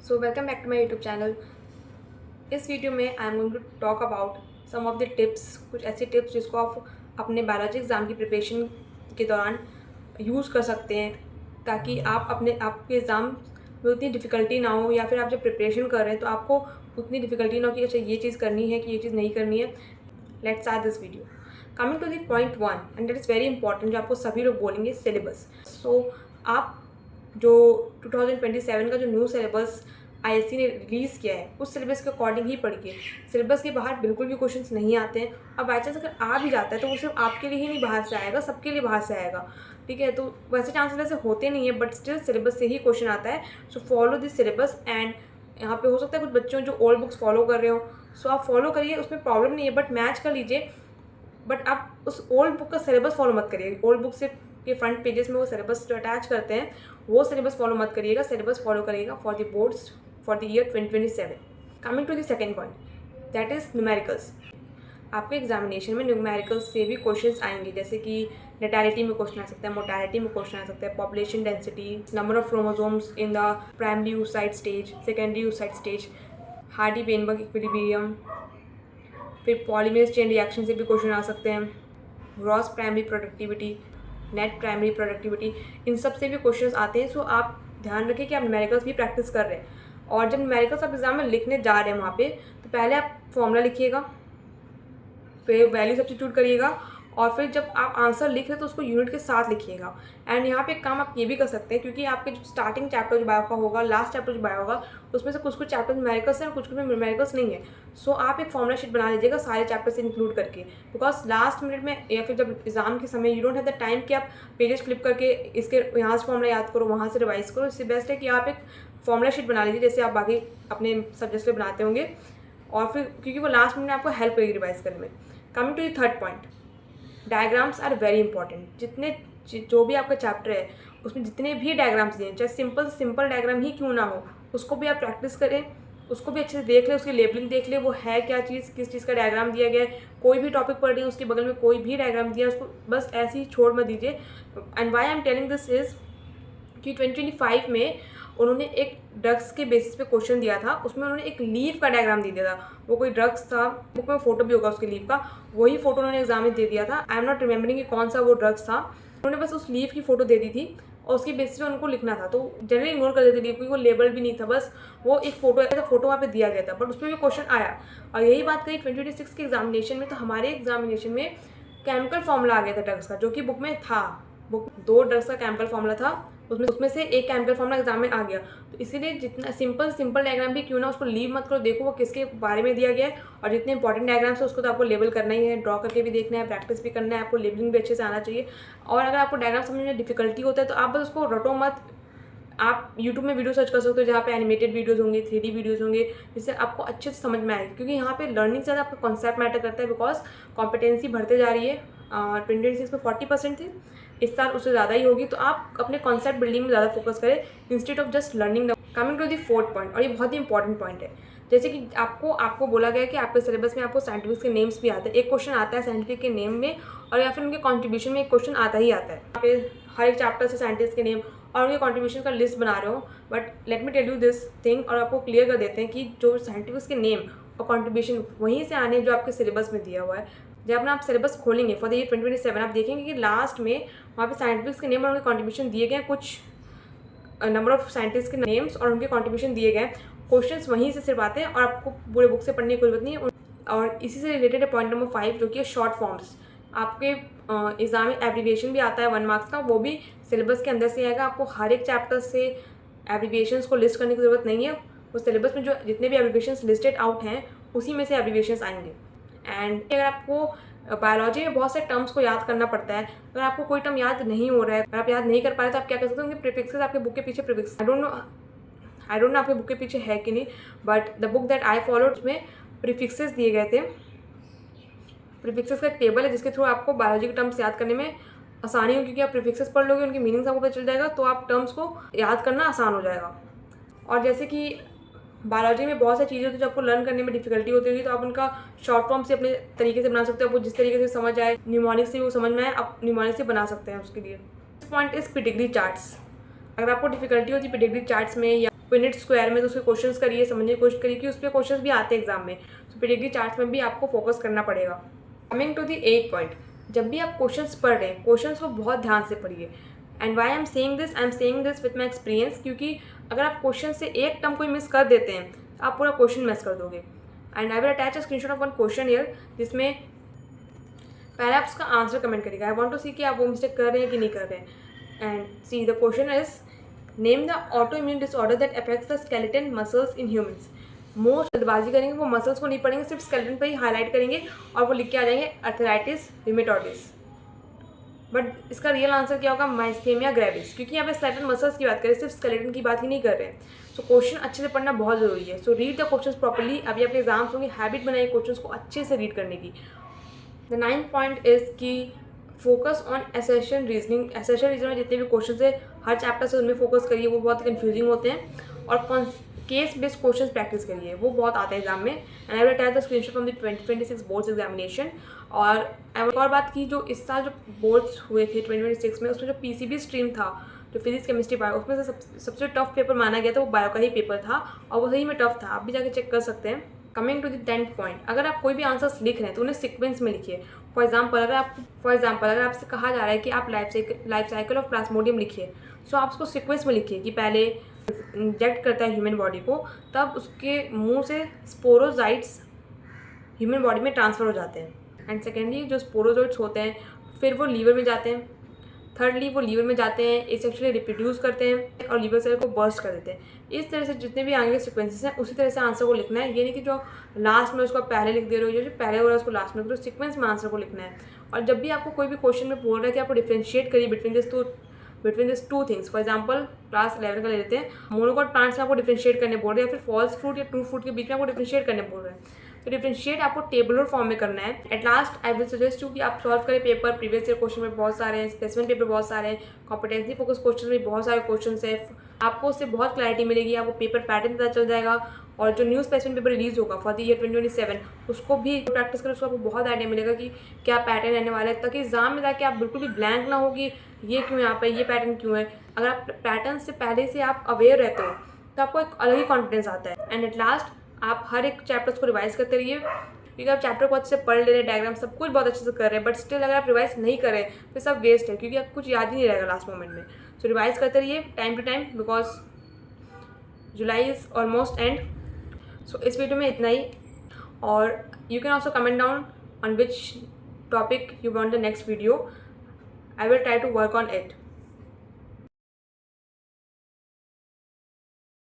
So welcome back to my YouTube channel. इस video में I am going to talk about some of the tips, कुछ ऐसे tips जिसको आप अपने बायोलॉजी एग्ज़ाम की प्रिपरेशन के दौरान यूज़ कर सकते हैं, ताकि आप आपके एग्ज़ाम में उतनी डिफ़िकल्टी ना हो, या फिर आप जब प्रिपरेशन कर रहे हैं तो आपको उतनी डिफ़िकल्टी ना हो कि अच्छा ये चीज़ करनी है कि ये चीज़ नहीं करनी है। Let's start this video. Coming to the point one, and that is very important, जो आपको सभी लोग बोलेंगे, सिलेबस। सो आप जो 2027 का जो न्यू सिलेबस आईएससी ने रिलीज़ किया है, उस सिलेबस के अकॉर्डिंग ही पढ़िए। सिलेबस के बाहर बिल्कुल भी क्वेश्चंस नहीं आते हैं, और बाई चांस अगर आ भी जाता है तो वो सिर्फ आपके लिए ही नहीं बाहर से आएगा, सबके लिए बाहर से आएगा। ठीक है, तो वैसे चांसेस वैसे होते नहीं है, बट स्टिल सिलेबस से ही क्वेश्चन आता है। So follow this syllabus. And यहाँ पे हो सकता है कुछ बच्चों जो ओल्ड बुक्स फॉलो कर रहे हो, सो आप फॉलो करिए, उसमें प्रॉब्लम नहीं है, बट मैच कर लीजिए। बट आप उस ओल्ड बुक का सिलेबस फॉलो मत करिए। ओल्ड बुक से के फ्रंट पेजेस में वो सिलेबस जो अटैच करते हैं, वो सिलेबस फॉलो मत करिएगा। सिलेबस फॉलो करिएगा for the boards for the year 2027। Coming to the second point, that is numericals. आपके एग्जामिनेशन में न्यूमेरिकल्स से भी क्वेश्चंस आएंगे, जैसे कि नेटैलिटी में क्वेश्चन आ सकता है, मोर्टैलिटी में क्वेश्चन आ सकता है, population density, number of chromosomes in the primary oocyte stage, secondary oocyte stage, Hardy Weinberg equilibrium, फिर पॉलीमरेज चेन रिएक्शन से भी क्वेश्चन आ सकते हैं, gross primary productivity, net primary productivity, इन सब से भी क्वेश्चंस आते हैं। सो आप ध्यान रखें कि आप न्यूमेरिकल्स भी प्रैक्टिस कर रहे हैं, और जब न्यूमेरिकल्स आप एग्जाम में लिखने जा रहे हैं वहाँ पे, तो पहले आप फॉर्मूला लिखिएगा, फिर वैल्यू सब्स्टिट्यूट करिएगा, और फिर जब आप आंसर लिख रहे हैं तो उसको यूनिट के साथ लिखिएगा। एंड यहाँ पे एक काम आप ये भी कर सकते हैं, क्योंकि आपके जो स्टार्टिंग चैप्टर जो बायो का होगा, लास्ट चैप्टर जो बायो होगा, उसमें से कुछ कुछ चैप्टर न्यूमेरिकल्स हैं और कुछ कुछ में न्यूमेरिकल्स नहीं है। सो आप एक फॉर्मुला शीट बना लीजिएगा सारे चैप्टर से इंक्लूड करके, बिकॉज लास्ट मिनट में या फिर जब एग्जाम के समय you don't have the time कि आप पेजेस फ्लिप करके इसके यहाँ से फॉर्मुला याद करो, वहाँ से रिवाइज करो। इससे बेस्ट है कि आप एक फॉर्मुला शीट बना लीजिए, जैसे आप बाकी अपने सब्जेक्ट्स में बनाते होंगे, और फिर क्योंकि वो लास्ट मिनट में आपको हेल्प करेगी रिवाइज करने में। Coming to the third point, diagrams are very important. जो भी आपका चैप्टर है उसमें जितने भी डायग्राम्स दिए, चाहे सिंपल डायग्राम ही क्यों ना हो, उसको भी आप प्रैक्टिस करें, उसको भी अच्छे से देख लें, उसकी लेबलिंग देख लें, वो है क्या चीज़, किस चीज़ का डायग्राम दिया गया है। कोई भी टॉपिक पढ़ रही है, उसके बगल में कोई भी डायग्राम दिया है, उसको बस ऐसे ही छोड़ मत दीजिए। And why I am telling this is कि 2025 में उन्होंने एक ड्रग्स के बेसिस पे क्वेश्चन दिया था, उसमें उन्होंने एक लीव का डायग्राम दे दिया था। वो कोई ड्रग्स था, बुक में फोटो भी होगा उसके लीव का, वही फोटो उन्होंने एग्जाम में दे दिया था। आई एम नॉट रिमेंबरिंग कि कौन सा वो ड्रग्स था। उन्होंने बस उस लीव की फ़ोटो दे दी थी, और उसके बेसिस पे उनको लिखना था। तो जनरली इग्नोर कर देते लीव, क्योंकि वो लेबल भी नहीं था, बस वो एक फोटो वहाँ पे दिया गया था, बट उसमें भी क्वेश्चन आया। और यही बात करी 2026 के एग्जामिनेशन में, तो हमारे एग्जामिनेशन में केमिकल फॉर्मूला आ गया था ड्रग्स का, जो कि बुक में था। बुक 2 ड्रग्स का केमिकल फॉर्मूला था, उसमें से एक केमिकल फॉर्मूला एग्जाम में आ गया। तो इसीलिए जितना सिंपल डायग्राम भी क्यों ना, उसको लीव मत करो, देखो वो किसके बारे में दिया गया है, और जितने इंपॉर्टेंट डायग्राम्स है उसको तो आपको लेबल करना ही है, ड्रॉ करके भी देखना है, प्रैक्टिस भी करना है, आपको लेबलिंग भी अच्छे से आना चाहिए। और अगर आपको डायग्राम समझने में डिफिकल्टी होता है तो आप बस उसको रटो मत। आप यूट्यूब में वीडियो सर्च कर सकते हो, जहाँ पे एनिमेटेड वीडियोस होंगे, 3D वीडियोस होंगे, जिससे आपको अच्छे से समझ में आएगी, क्योंकि यहाँ पे लर्निंग से ज़्यादा आपका कॉन्सेप्ट मैटर करता है, बिकॉज कॉम्पिटेंसी बढ़ते जा रही है। 2026 में 40% थी, इस साल उससे ज़्यादा ही होगी। तो आप अपने कॉन्सेप्ट बिल्डिंग में ज़्यादा फोकस करें instead of just learning the. Coming to the fourth point, और ये बहुत ही इंपॉर्टेंट पॉइंट है, जैसे कि आपको बोला गया है कि आपके सिलेबस में आपको साइंटिफिक के नेम्स भी आते हैं। एक क्वेश्चन आता है साइंटिफिक के नेम में, और या फिर उनके कॉन्ट्रीब्यूशन में एक क्वेश्चन आता ही आता है। यहाँ पे हर एक चैप्टर से साइंटिस्ट के नेम और उनके कॉन्ट्रीब्यूशन का लिस्ट बना रहे हो, but let me tell you this thing, और आपको क्लियर कर देते हैं कि जो साइंटिफिक के नेम और कॉन्ट्रीब्यूशन वहीं से आने जो आपके सिलेबस में दिया हुआ है। जब अपना आप सिलेबस खोलेंगे फॉर द ईयर 2027, आप देखेंगे कि लास्ट में वहाँ पे साइंटिफिक्स के नेम और उनके कॉन्ट्रीब्यूशन दिए गए हैं, कुछ नंबर ऑफ साइंटिस्ट के नेम्स और उनके कॉन्ट्रीब्यूशन दिए गए। क्वेश्चंस वहीं से सिर्फ आते हैं, और आपको पूरे बुक से पढ़ने की कोई जरूरत नहीं है। और इसी से रिलेटेड है पॉइंट नंबर 5, जो कि है शॉर्ट फॉर्म्स। आपके एग्जाम में एब्रीविएशन भी आता है 1 मार्क्स का, वो भी सिलेबस के अंदर से आएगा। आपको हर एक चैप्टर से एब्रीविएशंस को लिस्ट करने की ज़रूरत नहीं है। उस सिलेबस में जो जितने भी एब्रीविएशंस लिस्टेड आउट हैं, उसी में से एब्रीविएशंस आएंगे। एंड अगर आपको बायोलॉजी में बहुत से टर्म्स को याद करना पड़ता है, अगर आपको कोई टर्म याद नहीं हो रहा है, अगर आप याद नहीं कर पा रहे, तो आप क्या कर सकते हो, प्रीफिक्सेस आपके बुक के पीछे प्रीफिक्स, आई डोंट नो आपके बुक के पीछे है कि नहीं, but the book that I followed में प्रीफिक्सेस दिए गए थे। प्रीफिक्सेस का एक टेबल है जिसके थ्रू आपको बायोलॉजी के टर्म्स याद करने में आसानी हो, क्योंकि आप प्रीफिक्सेस पढ़ लोगे, उनकी मीनिंग्स आपको पता चल जाएगा, तो आप टर्म्स को याद करना आसान हो जाएगा। और जैसे कि बायोलॉजी में बहुत सारी चीज़ें होती है जो आपको लर्न करने में डिफिकल्टी होती होगी, तो आप उनका शॉर्ट फॉर्म से अपने तरीके से बना सकते हो। आपको जिस तरीके से समझ आए, न्यूमोनिक्स से वो समझ में आए, आप न्यूमोनिक्स से बना सकते हैं उसके लिए। Point is pedigree charts. अगर आपको डिफिकल्टी होती है पेडिग्री चार्ट्स में, या यूनिट स्क्वायर में, तो उसके क्वेश्चंस करिए, समझने की कोशिश करिए कि उस पर क्वेश्चंस भी आते हैं एग्जाम में। तो प्रेडिक्टिव चार्ट्स में भी आपको फोकस करना पड़ेगा। Coming to the 8th point, जब भी आप क्वेश्चंस पढ़ रहे हैं, क्वेश्चंस को बहुत ध्यान से पढ़िए। And why I am saying this with my experience, क्योंकि अगर आप क्वेश्चन से एक टर्म कोई मिस कर देते हैं तो आप पूरा क्वेश्चन मिस कर दोगे। And I will attach a screenshot of one question here, जिसमें पहले आप उसका आंसर कमेंट करिएगा। आई वांट टू सी कि आप वो मिस्टेक कर रहे हैं कि नहीं कर रहे हैं। And see the question is, name the auto immune disorder that affects the skeleton muscles in humans. Most जल्दबाजी करेंगे, वो मसल्स को नहीं पढ़ेंगे, सिर्फ स्केलेटन पर ही हाईलाइट करेंगे और वो लिख के आ जाएंगे अर्थराइटिस रूमेटोइडिस। बट इसका रियल आंसर क्या होगा? माइस्थेमिया ग्रेविस, क्योंकि यहाँ पे स्केलेटन मसल्स की बात करें, सिर्फ स्केलेटन की बात ही नहीं कर रहे हैं। सो क्वेश्चन अच्छे से पढ़ना बहुत ज़रूरी है। So read the questions properly. अभी आपके एग्जाम्स होंगे, हैबिट बनाइए क्वेश्चंस को अच्छे से रीड करने की। द 9th पॉइंट इज़ कि focus on assertion reasoning. Assertion reasoning में जितने भी क्वेश्चन है, हर चैप्टर से उनमें फोकस करिए, वो बहुत कंफ्यूजिंग होते हैं। और केस बेस्ड क्वेश्चन प्रैक्टिस करिए, वो बहुत आते हैं एग्जाम में। And I will attach the screenshot from the 2026 boards examination. और एक और बात की, जो इस साल जो बोर्ड्स हुए थे 2026 में, उसमें जो पीसीबी स्ट्रीम था, जो फिजिक्स केमिस्ट्री बायो, उसमें से सबसे टफ पेपर माना गया था, वो बायो का ही पेपर था और वो सही में टफ था। आप भी जाके चेक कर सकते हैं। Coming to the 10th point, अगर आप कोई भी आंसर्स लिख रहे हैं तो उन्हें सीक्वेंस में लिखिए। फॉर एग्जाम्पल अगर आपसे कहा जा रहा है कि आप लाइफ साइकिल ऑफ प्लाज्मोडियम लिखिए, सो आप उसको सीक्वेंस में लिखिए कि पहले इंजेक्ट करता है ह्यूमन बॉडी को, तब उसके मुंह से स्पोरोजाइट्स ह्यूमन बॉडी में ट्रांसफ़र हो जाते हैं। एंड सेकेंडली, जो स्पोरोजाइट्स होते हैं फिर वो लीवर में जाते हैं। थर्डली, वो लीवर में जाते हैं, एसेक्सुअली रिप्रोड्यूस करते हैं और लीवर सेल को बर्स्ट कर देते हैं। इस तरह से जितने भी आगे के सीक्वेंसेस हैं, उसी तरह से आंसर को लिखना है। ये नहीं कि जो लास्ट में उसको पहले लिख दे रहे हो, जो पहले हो रहा है उसको लास्ट में, तो सीक्वेंस में आंसर को लिखना है। और जब भी आपको कोई भी क्वेश्चन में बोल रहा है कि आपको डिफ्रेंशिएट करिए between this two things. For example class 11 का ले लेते हैं, मोनोकोट प्लांट्स में आपको डिफ्रेंशिएट करने बोल रहे हैं, या फिर फॉल्स फ्रूट या ट्रू फ्रूट के बीच में आपको डिफ्रेंशिएट करने बोल रहे हैं। तो डिफ्रेंशिएट आपको टेबुलर फॉर्म में करना है। At last I will suggest you कि आप सॉल्व करें पेपर। प्रीवियस ईयर क्वेश्चन में बहुत सारे हैं, स्पेसिफिक पेपर बहुत सारे हैं, कॉम्पिटेंसी फोकस क्वेश्चन में बहुत सारे क्वेश्चन है। आपको उससे बहुत क्लैरिटी मिलेगी, आपको पेपर पैटर्न पता चल जाएगा। और जो न्यू स्पेसिफिक पेपर रिलीज होगा फॉर द ईयर 2027, उसको भी प्रैक्टिस करें, उसको आपको बहुत आइडिया मिलेगा कि क्या पैटर्न रहने वाला है, ताकि एग्जाम में जाके आप बिल्कुल भी ब्लैंक ना हो कि ये क्यों यहाँ पे, ये पैटर्न क्यों है। अगर आप पैटर्न से पहले से आप अवेयर रहते हो तो आपको एक अलग ही कॉन्फिडेंस आता है। एंड एट लास्ट, आप हर एक चैप्टर्स को रिवाइज करते रहिए, क्योंकि आप चैप्टर को अच्छे से पढ़ ले रहे हैं, डायग्राम सब कुछ बहुत अच्छे से कर रहे हैं, बट स्टिल अगर आप रिवाइज नहीं करें तो सब वेस्ट है, क्योंकि आपको कुछ याद ही नहीं रहेगा लास्ट मोमेंट में। सो रिवाइज करते रहिए time to time, because July is almost end. So इस वीडियो में इतना ही, और you can also comment down on which topic you want the next video. I will try to work on it.